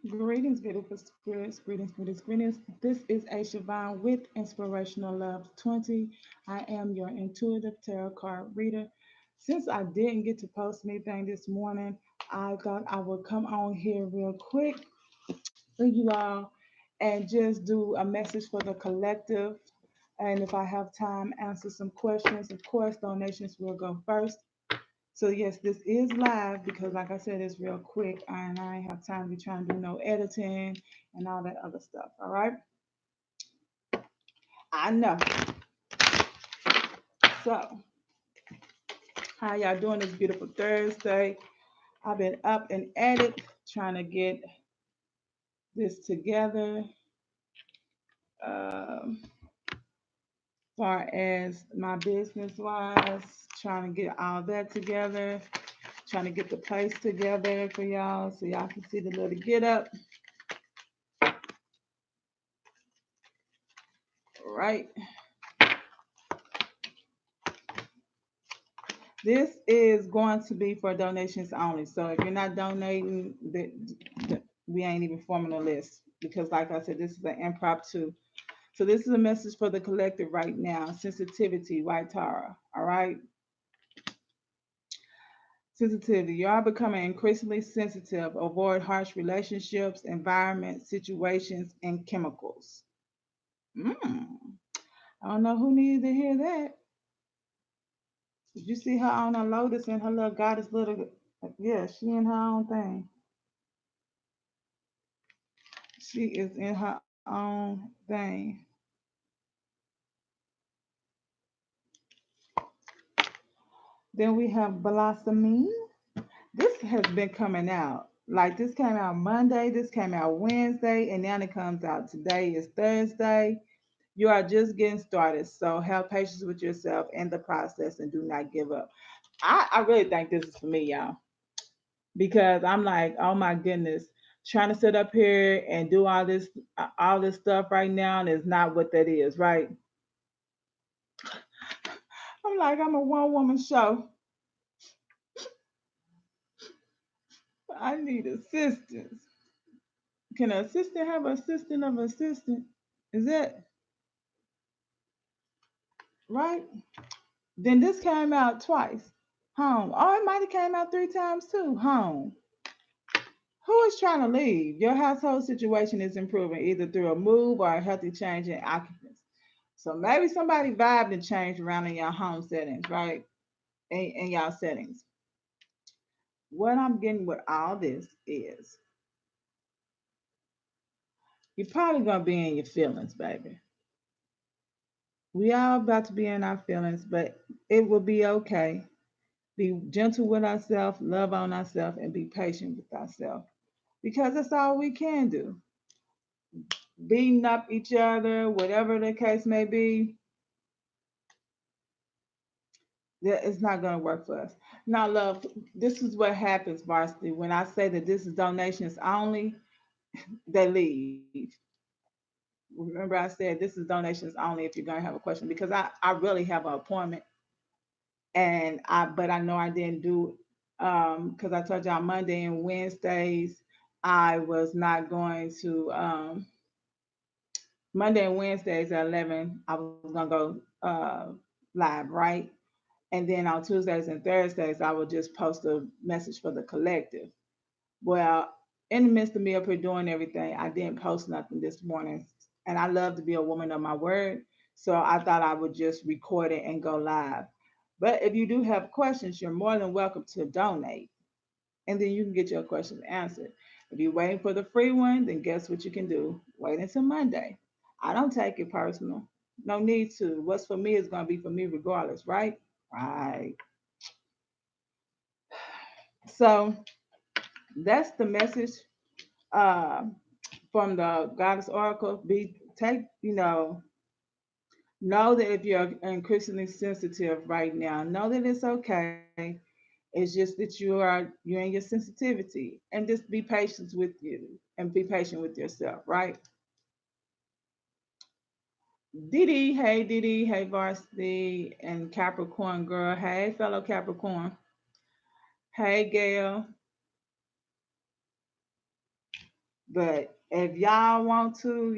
Greetings, beautiful spirits. Greetings, greetings, greetings. This is A Siobhan with Inspirational-Love 20. I am your intuitive tarot card reader. Since I didn't get to post anything this morning, I thought I would come on here real quick for you all and just do a message for the collective. And if I have time, answer some questions. Of course, donations will go first. So yes, this is live because, like I said, it's real quick, and I ain't have time to be trying to do no editing and all that other stuff. All right, I know. So, how y'all doing this beautiful Thursday? I've been up and at it trying to get this together. Um, far as my business wise, trying to get all that together, trying to get the place together for y'all so y'all can see the little get up. Right. This is going to be for donations only. So if you're not donating, we ain't even forming a list because, like I said, this is an impromptu. So this is a message for the collective right now. Sensitivity, White Tara. All right. Sensitivity. You are becoming increasingly sensitive. Avoid harsh relationships, environments, situations, and chemicals. Mm. I don't know who needed to hear that. Did you see her on a lotus and her little goddess little? Yeah, she in her own thing. She is in her own thing. Then we have blossoming. This has been coming out. Like this came out Monday, this came out Wednesday, and now it comes out today is Thursday. You are just getting started. So have patience with yourself and the process and do not give up. I really think this is for me, y'all. Because I'm like, oh my goodness, trying to sit up here and do all this stuff right now and it's not what that is, right? I'm like, I'm a one woman show. I need assistance. Can an assistant have an assistant of an assistant? Is that right? Then this came out twice. Home. Oh, it might have came out 3 times too. Home. Who is trying to leave? Your household situation is improving either through a move or a healthy change in occupants. So maybe somebody vibed and changed around in your home settings, right? In y'all settings. What I'm getting with all this is you're probably gonna be in your feelings, baby. We all about to be in our feelings, but it will be okay. Be gentle with ourselves, love on ourselves, and be patient with ourselves. Because that's all we can do. Beating up each other, whatever the case may be, that it's not going to work for us. Now, love, this is what happens, Varsity. When I say that this is donations only, they leave. Remember, I said this is donations only if you're going to have a question because I really have an appointment but I know I didn't do because I told y'all Monday and Wednesdays I was not going to Monday and Wednesdays at 11 I was gonna go live, right? And then on Tuesdays and Thursdays I would just post a message for the collective. Well, in the midst of me up here doing everything, I didn't post nothing this morning, and I love to be a woman of my word, so I thought I would just record it and go live. But if you do have questions, you're more than welcome to donate, and then you can get your questions answered. If you're waiting for the free one, then guess what you can do? Wait until Monday. I don't take it personal. No need to. What's for me is going to be for me regardless, right? Right. So that's the message uh, from the Goddess Oracle. Know that if you're increasingly sensitive right now, know that it's okay. It's just that you're in your sensitivity, and just be patient with you and be patient with yourself, right? Didi, hey Varsity and Capricorn girl, hey fellow Capricorn, hey Gail, But if y'all want to,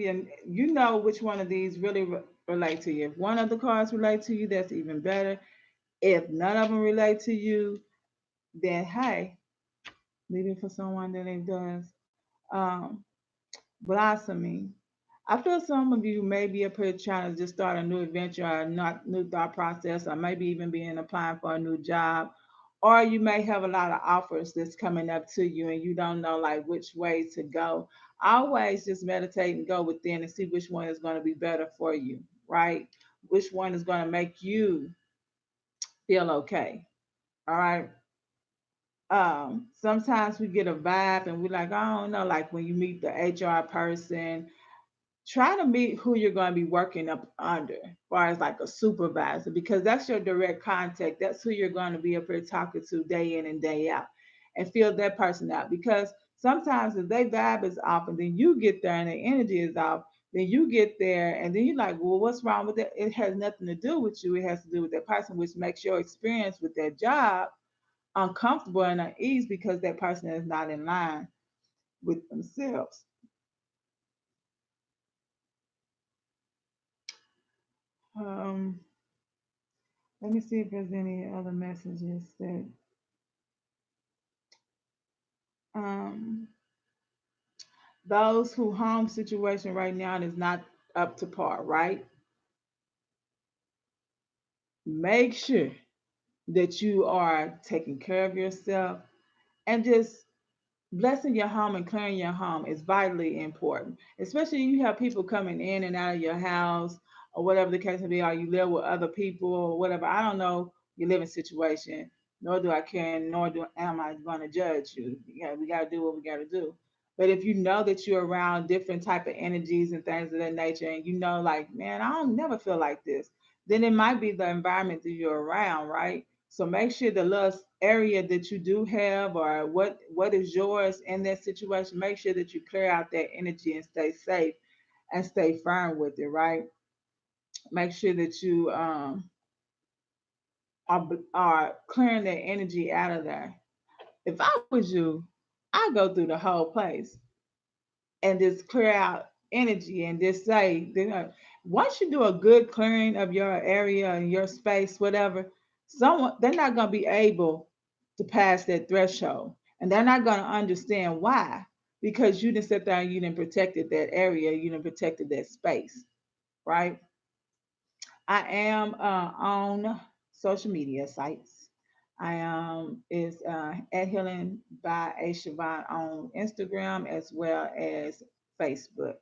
you know which one of these really relate to you. If one of the cards relate to you, that's even better. If none of them relate to you, then hey, leave it for someone that it does. Um, Blossoming. I feel some of you may be up here trying to just start a new adventure or a not new thought process, or maybe even being applying for a new job. Or you may have a lot of offers that's coming up to you and you don't know like which way to go. Always just meditate and go within and see which one is going to be better for you, right? Which one is going to make you feel okay. All right. Sometimes we get a vibe and we're like, I don't know, like when you meet the HR person, try to meet who you're going to be working up under, as far as like a supervisor, because that's your direct contact. That's who you're going to be up here talking to day in and day out, and feel that person out. Because sometimes if their vibe is off, and then you get there and their energy is off, then you get there and then you're like, well, what's wrong with that? It has nothing to do with you. It has to do with that person, which makes your experience with that job uncomfortable and unease because that person is not in line with themselves. Um, Let me see if there's any other messages that um, those who home situation right now is not up to par, right? Make sure that you are taking care of yourself and just blessing your home and clearing your home is vitally important, especially you have people coming in and out of your house or whatever the case may be, or you live with other people or whatever. I don't know your living situation, nor do I care, nor do am I going to judge you. Yeah, we got to do what we got to do. But if you know that you're around different type of energies and things of that nature, and you know, like, man, I don't never feel like this, then it might be the environment that you're around, right? So make sure the little area that you do have or what is yours in that situation, make sure that you clear out that energy and stay safe and stay firm with it, right? Make sure that you are clearing that energy out of there. If I was you, I'd go through the whole place and just clear out energy and just say, once you do a good clearing of your area and your space, whatever, someone they're not going to be able to pass that threshold, and they're not going to understand why, because you didn't sit there and you didn't protected that area, you didn't protected that space, right? I am on social media sites. I am is at Healing by A Siobhan on Instagram as well as Facebook.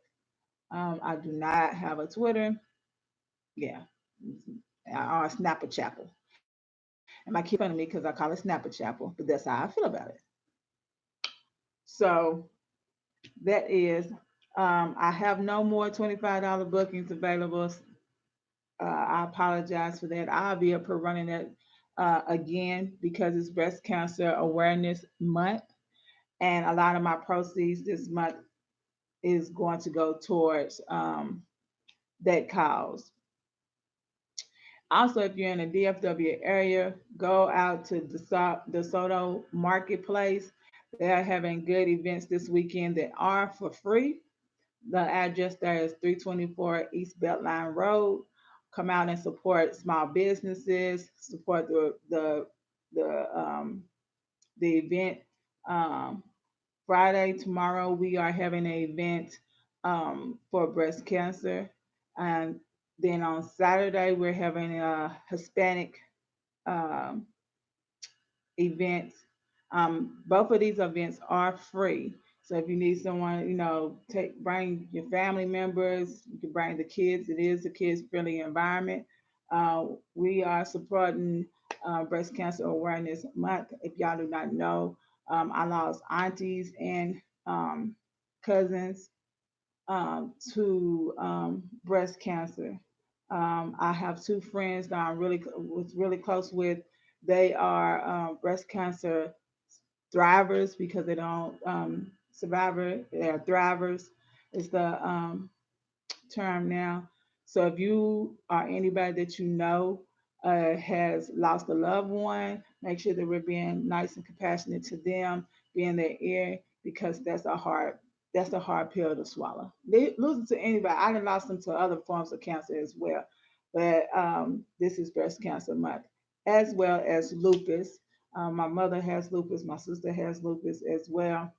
I do not have a Twitter. Yeah, or Snapper Chapel. And my kids make fun of me because I call it Snapper Chapel, but that's how I feel about it. So that is, I have no more $25 bookings available. I apologize for that. I'll be up here running that again because it's Breast Cancer Awareness Month. And a lot of my proceeds this month is going to go towards that cause. Also, if you're in the DFW area, go out to the Soto Marketplace. They are having good events this weekend that are for free. The address there is 324 East Beltline Road. Come out and support small businesses, support the the event. Um, Friday, tomorrow, we are having an event for breast cancer. And then on Saturday, we're having a Hispanic um, event. Both of these events are free. So if you need someone, bring your family members. You can bring the kids. It is a kids-friendly environment. We are supporting Breast Cancer Awareness Month. If y'all do not know, I lost aunties and cousins to breast cancer. I have two friends that I'm was really close with. They are breast cancer thrivers because they don't survivor. They're thrivers. Is the term now. So if you or anybody that you know has lost a loved one, make sure that we're being nice and compassionate to them, being their ear, because that's a hard. That's a hard pill to swallow. Losing to anybody, I done lost them to other forms of cancer as well. But this is breast cancer month, as well as lupus. My mother has lupus. My sister has lupus as well.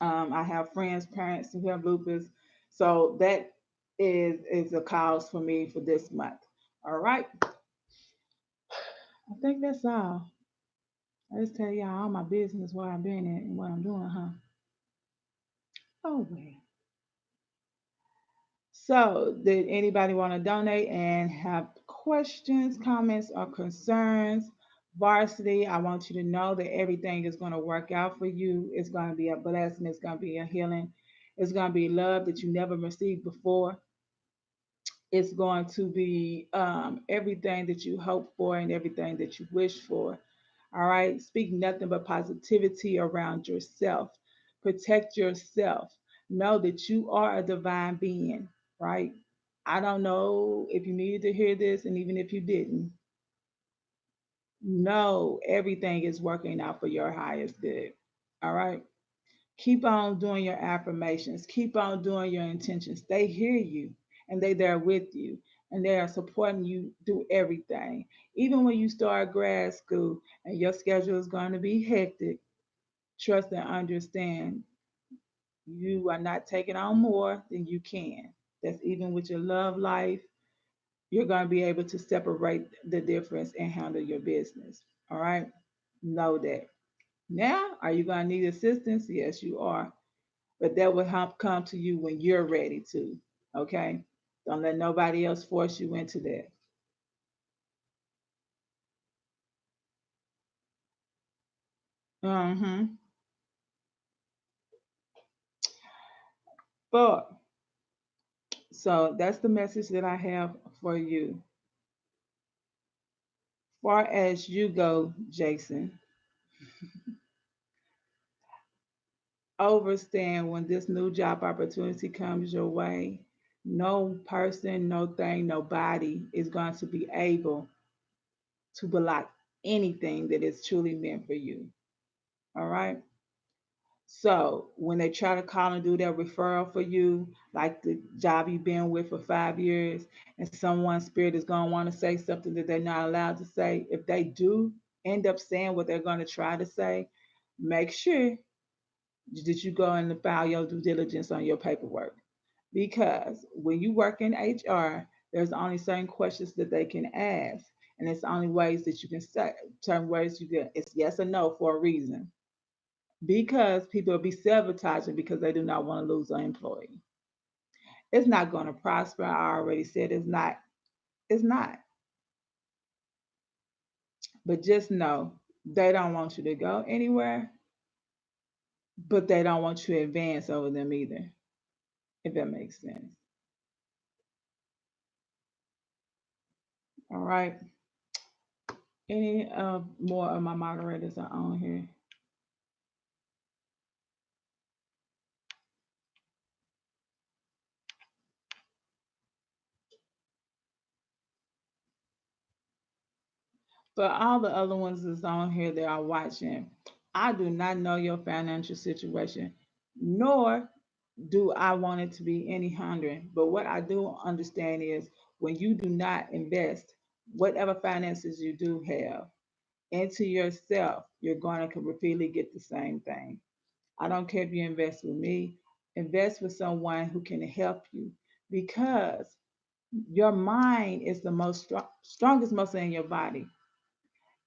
I have friends, parents who have lupus. So that is a cause for me for this month. All right. I think that's all. I just tell y'all all my business, where I've been at and what I'm doing, huh? Oh, well. So, did anybody want to donate and have questions, comments, or concerns? Varsity, I want you to know that everything is going to work out for you. It's going to be a blessing. It's going to be a healing. It's going to be love that you never received before. It's going to be everything that you hope for and everything that you wish for. All right. Speak nothing but positivity around yourself. Protect yourself. Know that you are a divine being, right? I don't know if you needed to hear this, and even if you didn't, know everything is working out for your highest good. All right. Keep on doing your affirmations. Keep on doing your intentions. They hear you and they there with you and they are supporting you through everything. Even when you start grad school and your schedule is going to be hectic, trust and understand you are not taking on more than you can. That's even with your love life. You're going to be able to separate the difference and handle your business. All right. Know that. Now, are you going to need assistance? Yes, you are, but that will help come to you when you're ready to. Okay? Don't let nobody else force you into that. Mm-hmm. But so that's the message that I have for you. Far as you go, Jason, understand when this new job opportunity comes your way, no person, no thing, nobody is going to be able to block anything that is truly meant for you. All right? So when they try to call and do their referral for you, like the job you've been with for 5 years, and someone's spirit is going to want to say something that they're not allowed to say, if they do end up saying what they're going to try to say, make sure that you go and file your due diligence on your paperwork. Because when you work in HR, there's only certain questions that they can ask, and it's only ways that you can say certain words you get. It's yes or no for a reason because people will be sabotaging because they do not want to lose an employee. It's not going to prosper. I already said it's not. It's not. But just know they don't want you to go anywhere, but they don't want you to advance over them either, if that makes sense. All right. Any more of my moderators are on here. But all the other ones that's on here that are watching, I do not know your financial situation, nor do I want it to be any hindrance. But what I do understand is when you do not invest whatever finances you do have into yourself, you're going to repeatedly get the same thing. I don't care if you invest with me, invest with someone who can help you because your mind is the strongest muscle in your body.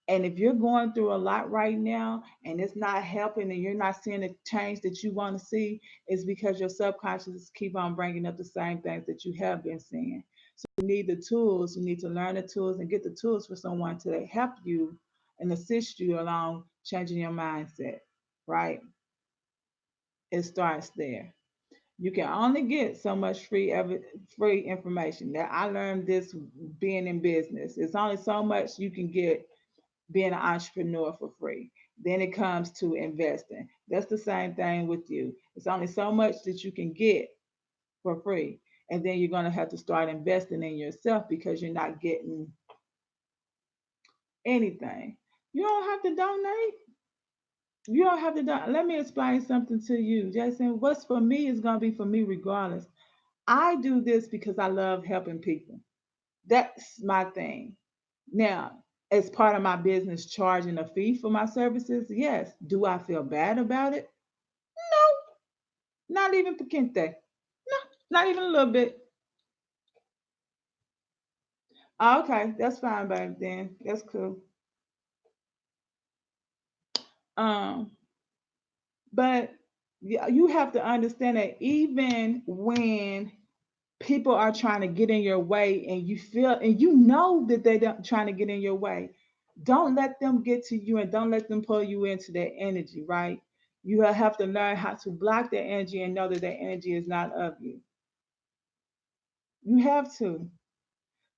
And if you're going through a lot right now and it's not helping and you're not seeing the change that you want to see, it's because your subconscious keep on bringing up the same things that you have been seeing. So you need the tools. You need to learn the tools and get the tools for someone to help you and assist you along changing your mindset. Right? It starts there. You can only get so much free information. That I learned this being in business. It's only so much you can get being an entrepreneur for free. Then it comes to investing. That's the same thing with you. It's only so much that you can get for free. And then you're going to have to start investing in yourself because you're not getting anything. You don't have to donate. You don't have to do. Let me explain something to you, Jason. What's for me is gonna be for me regardless. I do this because I love helping people. That's my thing. Now, as part of my business, charging a fee for my services, yes. Do I feel bad about it? No, not even Pekinte. No, not even a little bit. Oh, okay, that's fine, baby. Then that's cool. Um, but you have to understand that even when people are trying to get in your way, and you feel and you know that they're not trying to get in your way, don't let them get to you, and don't let them pull you into their energy. Right? You have to learn how to block their energy and know that their energy is not of you. You have to.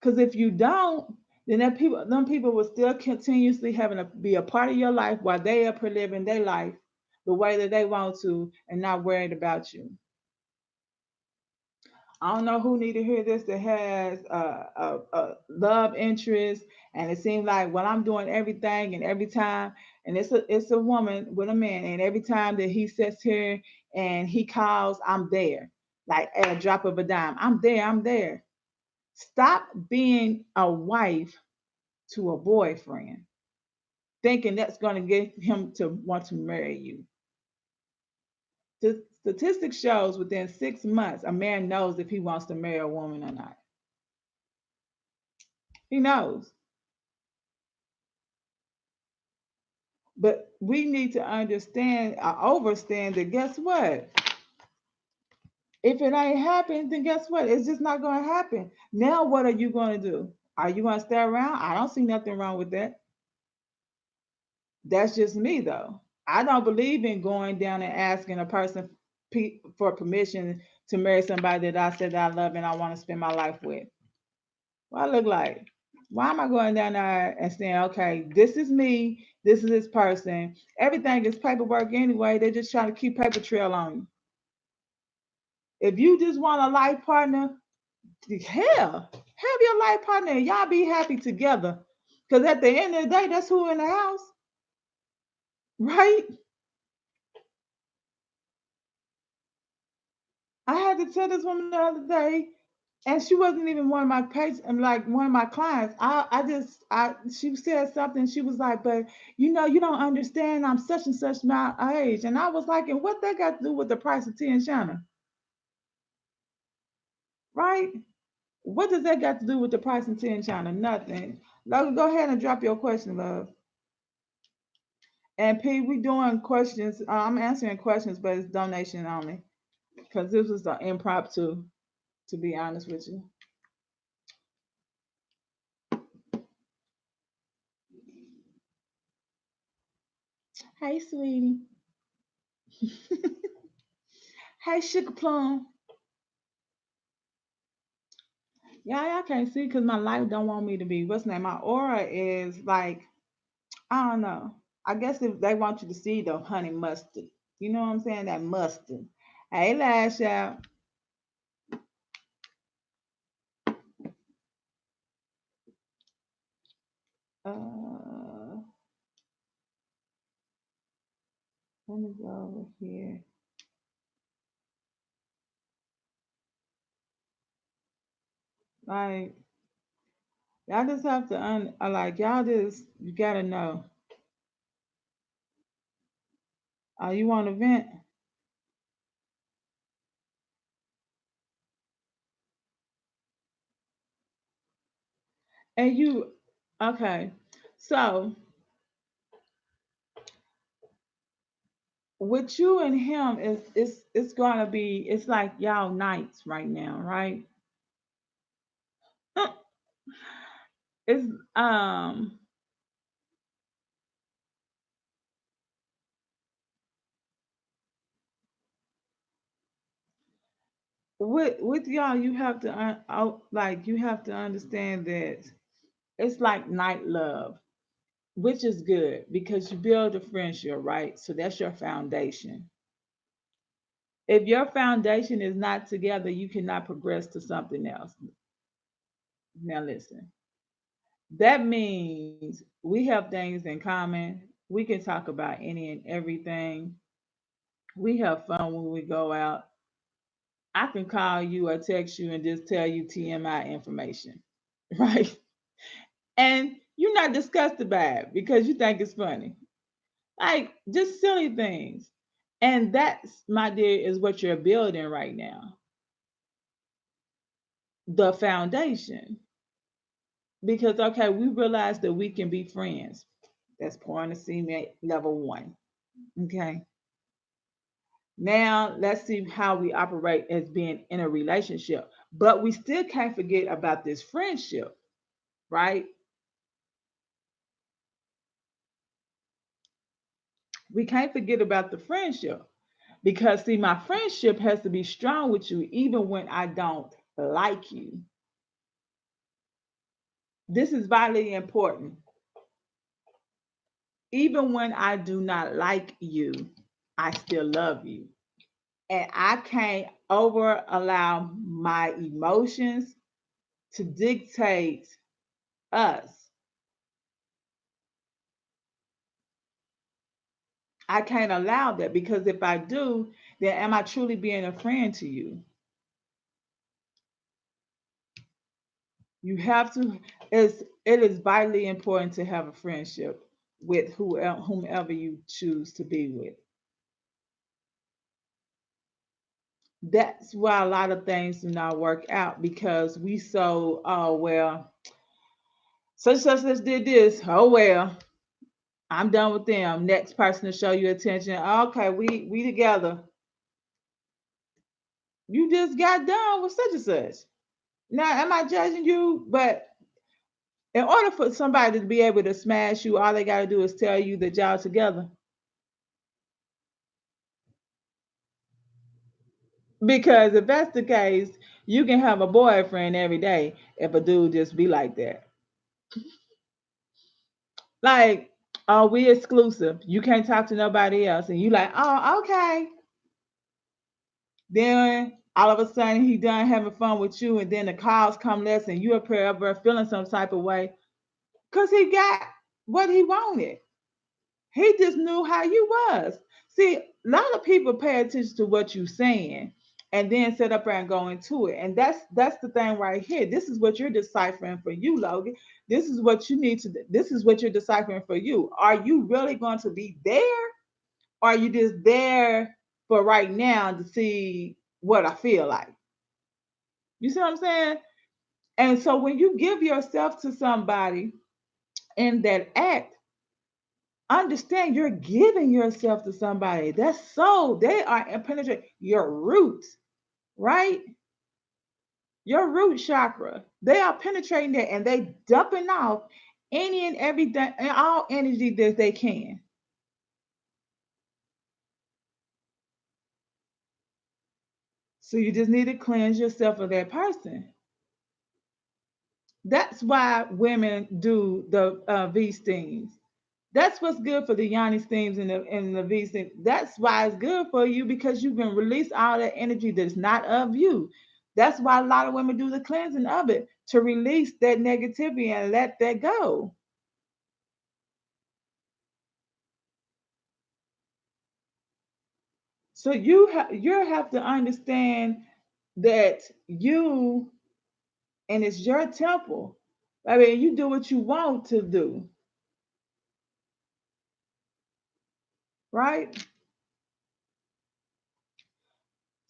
Because if you don't, then them people will still continuously having to be a part of your life while they up here living their life the way that they want to and not worried about you. I don't know who need to hear this that has a love interest, and it seems like, well, I'm doing everything and every time, and it's a woman with a man, and every time that he sits here and he calls, I'm there, like at a drop of a dime. I'm there. I'm there. Stop being a wife to a boyfriend, thinking that's going to get him to want to marry you. The statistics shows within 6 months, a man knows if he wants to marry a woman or not. He knows. But we need to understand or overstand that, guess what? If it ain't happened, then guess what? It's just not going to happen. Now, what are you going to do? Are you going to stay around? I don't see nothing wrong with that. That's just me, though. I don't believe in going down and asking a person for permission to marry somebody that I said that I love and I want to spend my life with. What I look like? Why am I going down there and saying, okay, this is me, this is this person? Everything is paperwork anyway. They're just trying to keep paper trail on you. If you just want a life partner, hell, have your life partner and y'all be happy together. Because at the end of the day, that's who in the house, right? I had to tell this woman the other day, and she wasn't even one of my patients, like one of my clients. She said something. She was like, "But you don't understand. I'm such and such my age," and I was like, "And what that got to do with the price of tea in China, right? What does that got to do with the price of tea in China? Nothing." Logan, go ahead and drop your question, love. And P, we doing questions. I'm answering questions, but it's donation only because this was the impromptu. To be honest with you. Hey, sweetie. Hey, sugar plum. Y'all can't see because my life don't want me to be. What's the name? My aura is like, I don't know. I guess if they want you to see the honey mustard. You know what I'm saying? That mustard. Hey, Lash out. Uh, Let me go over here. Like, y'all just have to, like, y'all just, you gotta know. You want to vent? And you, okay. So, with you and him is it's gonna be it's like y'all nights right now, right? It's with y'all you have to like you have to understand that it's like night love, which is good because you build a friendship, right? So that's your foundation. If your foundation is not together, you cannot progress to something else. Now listen, that means we have things in common. We can talk about any and everything. We have fun when we go out. I can call you or text you and just tell you TMI information, right? And you're not disgusted by it because you think it's funny. Like just silly things. And that's, my dear, is what you're building right now. The foundation. Because okay, we realize that we can be friends. That's pouring the cement, level one. Okay. Now let's see how we operate as being in a relationship. But we still can't forget about this friendship, right? We can't forget about the friendship. Because see, my friendship has to be strong with you even when I don't like you. This is vitally important. Even when I do not like you, I still love you. And I can't over allow my emotions to dictate us. I can't allow that because if I do, then am I truly being a friend to you? You have to, it is vitally important to have a friendship with whomever you choose to be with. That's why a lot of things do not work out because we so, oh well, such did this. Oh well, I'm done with them. Next person to show you attention. Okay, we together. You just got done with such and such. Now, am I judging you? But in order for somebody to be able to smash you, all they got to do is tell you that y'all together. Because if that's the case, you can have a boyfriend every day if a dude just be like that. Like, oh, we exclusive. You can't talk to nobody else. And you like, oh, okay. Then all of a sudden he done having fun with you, and then the calls come less, and you appear ever feeling some type of way because he got what he wanted. He just knew how you was. See, a lot of people pay attention to what you saying and then sit up there and go into it. And that's the thing right here. This is what you're deciphering for you, Logan. This is what you need to this is what you're deciphering for you. Are you really going to be there? Or are you just there for right now to see what I feel like? You see what I'm saying? And so when you give yourself to somebody in that act, understand you're giving yourself to somebody. That's so they are penetrating your roots, right? Your root chakra. They are penetrating there and they dumping off any and everything and all energy that they can. So you just need to cleanse yourself of that person. That's why women do the V steams. That's what's good for the yoni steams and the V steams. That's why it's good for you because you can release all that energy that's not of you. That's why a lot of women do the cleansing of it to release that negativity and let that go. So you have to understand that you and it's your temple. I mean, you do what you want to do, right?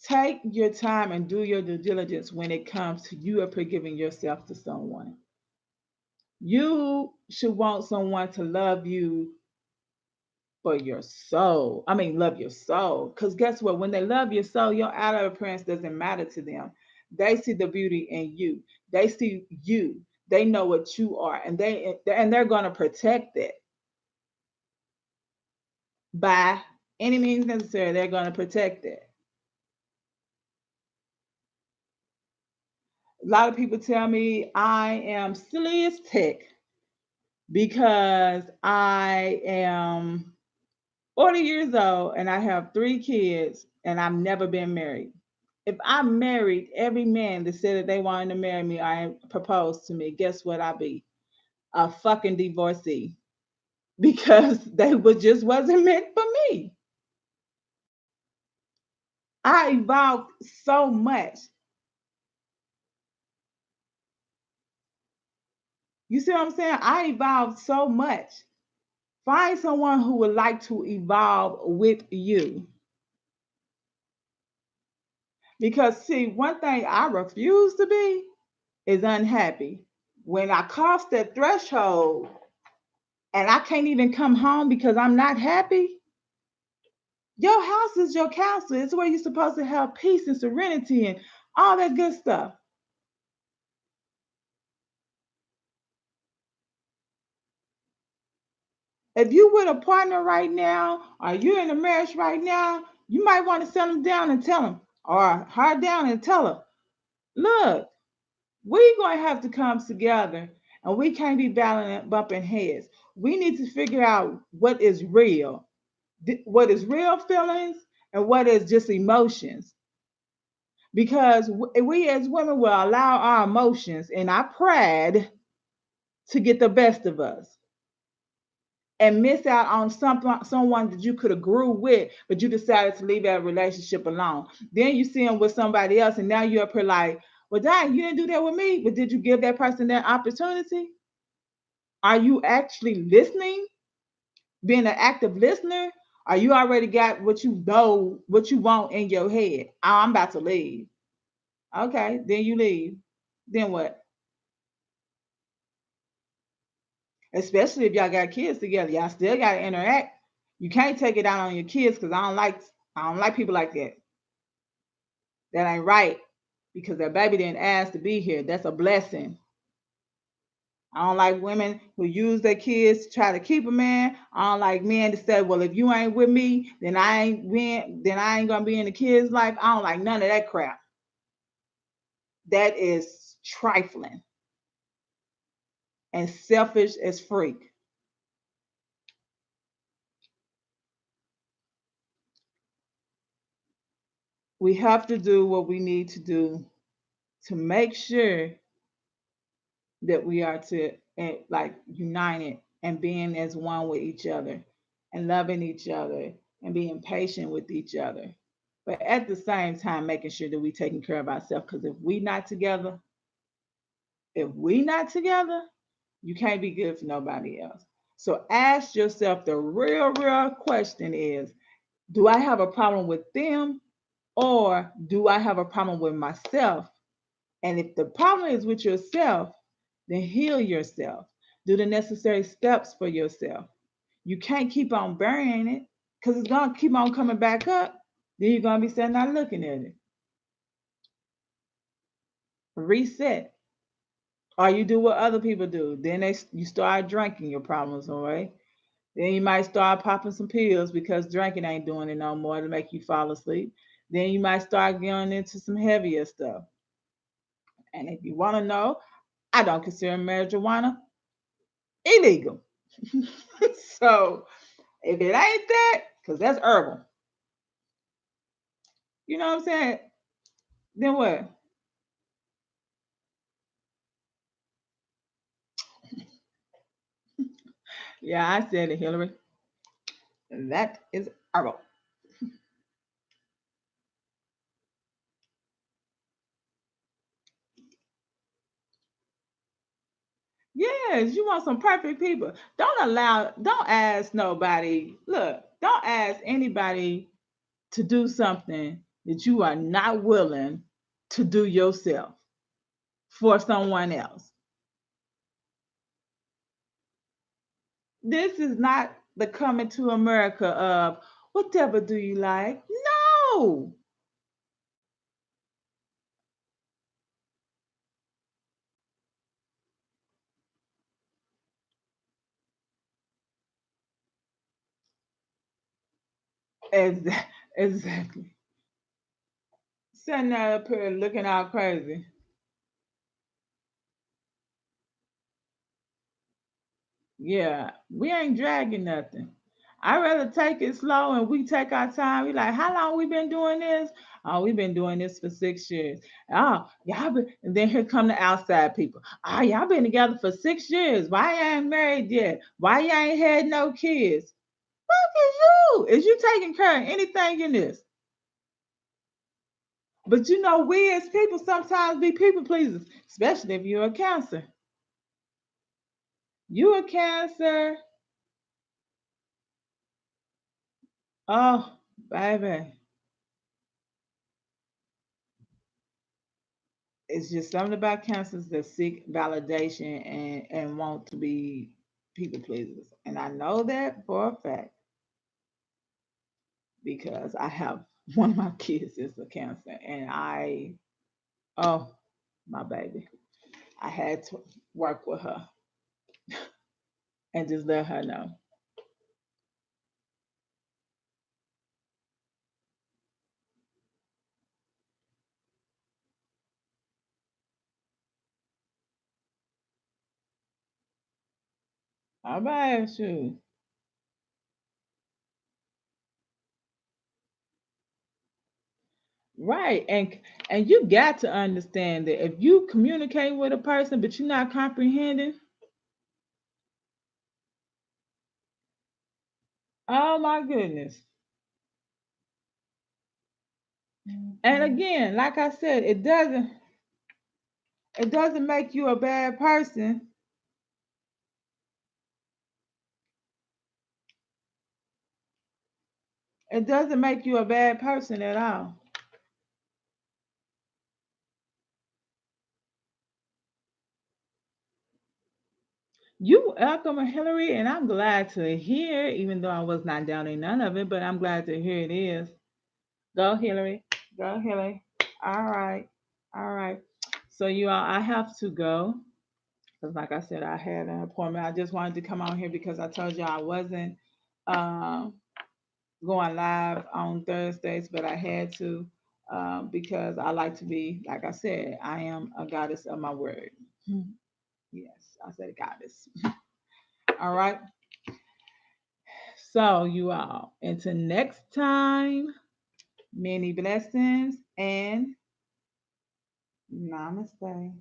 Take your time and do your due diligence when it comes to you are forgiving yourself to someone. You should want someone to love you for your soul. I mean, love your soul. Because guess what? When they love your soul, your outer appearance doesn't matter to them. They see the beauty in you. They see you. They know what you are, and they're going to protect it by any means necessary. They're going to protect it. A lot of people tell me I am silly as heck because I am 40 years old and I have 3 kids and I've never been married. If I married every man that said that they wanted to marry me or proposed to me, guess what I'd be? A fucking divorcee. because they just wasn't meant for me. I evolved so much. You see what I'm saying? I evolved so much. Find someone who would like to evolve with you. Because, see, one thing I refuse to be is unhappy. When I cross that threshold and I can't even come home because I'm not happy, your house is your castle. It's where you're supposed to have peace and serenity and all that good stuff. If you with a partner right now, or you in a marriage right now, you might want to sit them down and tell them, or her down and tell her, look, we going to have to come together and we can't be battling bumping heads. We need to figure out what is real, what is real feelings and what is just emotions. Because we as women will allow our emotions and our pride to get the best of us and miss out on someone that you could have grew with, but you decided to leave that relationship alone. Then you see them with somebody else, and now you're up here like, well, dang, you didn't do that with me, but did you give that person that opportunity? Are you actually listening, being an active listener? Or you already got what you know, what you want in your head? Oh, I'm about to leave. Okay, then you leave. Then what? Especially if y'all got kids together, y'all still got to interact. You can't take it out on your kids because I don't like people like that. That ain't right because that baby didn't ask to be here. That's a blessing. I don't like women who use their kids to try to keep a man. I don't like men to say, "Well, if you ain't with me, then I ain't gonna be in the kid's life." I don't like none of that crap. That is trifling and selfish as freak. We have to do what we need to do to make sure that we are to like united and being as one with each other and loving each other and being patient with each other, but at the same time making sure that we taking care of ourselves, because if we not together, you can't be good for nobody else. So ask yourself, the real question is, do I have a problem with them, or do I have a problem with myself? And if the problem is with yourself, then heal yourself. Do the necessary steps for yourself. You can't keep on burying it because it's going to keep on coming back up. Then you're going to be sitting there looking at it. Reset. Or you do what other people do. Then you start drinking your problems away. Then you might start popping some pills because drinking ain't doing it no more to make you fall asleep. Then you might start going into some heavier stuff. And if you want to know, I don't consider marijuana illegal. So if it ain't that, because that's herbal, you know what I'm saying? Then what? Yeah, I said it, Hillary. That is herbal. Yes, you want some perfect people. Don't ask nobody. Look, don't ask anybody to do something that you are not willing to do yourself for someone else. This is not the coming to America of whatever do you like. No, exactly. Sitting there up here looking all crazy. Yeah, we ain't dragging nothing. I rather take it slow and we take our time. We like, how long we been doing this? Oh, we've been doing this for 6 years. Oh, y'all been, and then here come the outside people. Oh, y'all been together for 6 years. Why you ain't married yet? Why you ain't had no kids? Fuck is you? Is you taking care of anything in this? But you know, we as people sometimes be people pleasers, especially if you're a Cancer. You a Cancer. Oh, baby. It's just something about cancers that seek validation and want to be people pleasers. And I know that for a fact because I have one of my kids is a cancer and oh, my baby, I had to work with her and just let her know. All right, sure. Right. And you got to understand that if you communicate with a person but you're not comprehending, oh my goodness. And again, like I said, it doesn't make you a bad person. It doesn't make you a bad person at all. You welcome, Hillary, and I'm glad to hear, even though I was not doubting none of it, but I'm glad to hear it is. Go, Hillary. Go, Hillary. All right. All right. So you all, I have to go. Because like I said, I had an appointment. I just wanted to come on here because I told you I wasn't um, going live on Thursdays, but I had to because I like to be, like I said, I am a goddess of my word. Yes, I said goddess. All right. So, you all, until next time, many blessings and namaste.